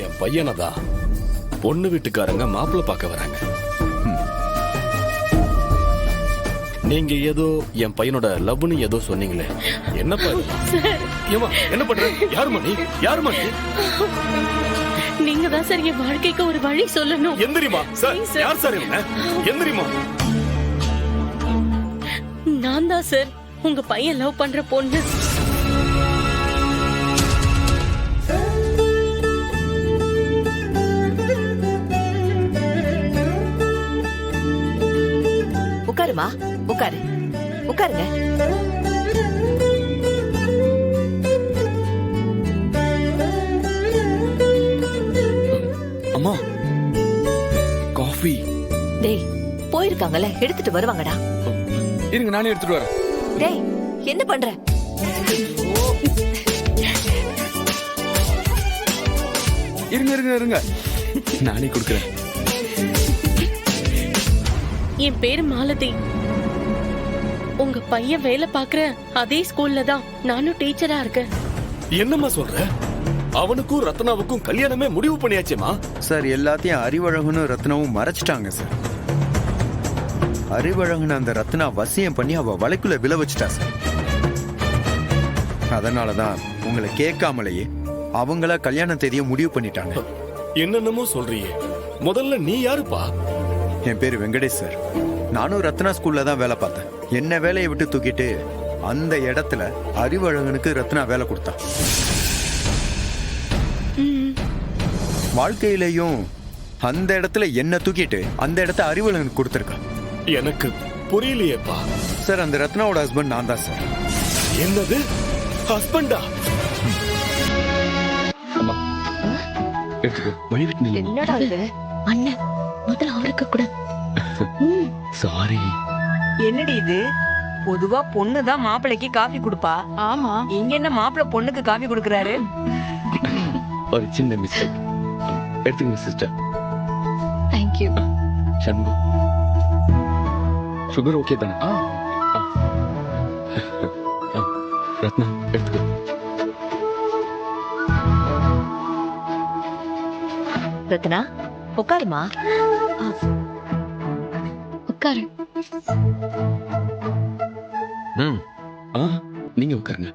என் பையனை தான் பொண்ணு வீட்டுக்காரங்க மாப்பிள்ளை பார்க்க வராங்க. நீங்க ஏதோ என் பையனோட லவ்னு ஏதோ சொன்னீங்களே, என்னப்பா ஏமா என்ன பண்ற? யாருமா நீ? யாருமா நீ? நீங்க தான் சார் என் வாழ்க்கைக்கு ஒரு வழி சொல்லணும். எந்திரிமா சார். யார் சார் இவங்க? எந்திரிமா. நான் தான் சார் உங்க பையன் லவ் பண்ற பொண்ணு. உட்காருமா, உட்காரு, உட்காருங்க. அம்மா காஃபி. டேய், போயிருக்காங்கல்ல, எடுத்துட்டு வருவாங்கடா. இருங்க, நானே எடுத்துட்டு வரேன். டேய், என்ன பண்ற? இருங்க இருங்க இருங்க, நானே கொடுக்குறேன். என் பேரு மாலதி. உங்க பையன் வேலை பாக்குற அதே ஸ்கூல்ல தான் நானும் டீச்சரா இருக்கேன். என்னம்மா சொல்ற? அவனுக்கும் ரத்னாவுக்கும் கல்யாணமே முடிவு பண்ணியாச்சேமா? சார், எல்லாத்தையும் அறிவழகனும் ரத்னாவும் மறைச்சிட்டாங்க சார். அறிவழகன் அந்த ரத்னா வசியம் பண்ணி அவ வலைக்குள்ள விழ வச்சிட்டா சார். அதனாலதான் உங்களை கேட்காமலேயே அவங்கள கல்யாண தேதியை முடிவு பண்ணிட்டாங்க. என்னென்னமோ சொல்றியே, முதல்ல நீ யாருப்பா? என் பேரு வெங்கடேஷ் சார். நானும் ரத்னா ஸ்கூல்ல தான் வேலை பார்த்தேன். என்ன வேலையை விட்டு தூக்கிட்டு அந்த இடத்துல அறிவழகனுக்கு ரத்னா வேலை கொடுத்தா. வாழ்க்கையிலையும் அந்த இடத்துல என்ன தூக்கிட்டு அந்த இடத்த அறிவழகனுக்கு கொடுத்துருக்கா. எனக்கு புரியலையேப்பா. சார், அந்த ரத்னாவோட ஹஸ்பண்ட் நான் தான் சார். என்னது ஹஸ்பண்டா? என்னடா இது? அண்ணன் முதல்ல அவருக்கு கூட. சாரி. என்னடி இது? பொதுவா பொண்ணு தான் மாப்பிள்ளைக்கு காஃபி கொடுப்பா. ஆமா, இங்க என்ன மாப்பிள்ளை பொண்ணுக்கு காஃபி கொடுக்கறாரு? ஒரு சின்ன மிஸ்டேக். எடுத்துங்க sister. Thank you. Shanmuga, sugar okay தானே? ரத்னா, எடுத்துக்கோ. ரத்னா, உட்காருமா. உட்காரு. நீங்க உட்காருங்க.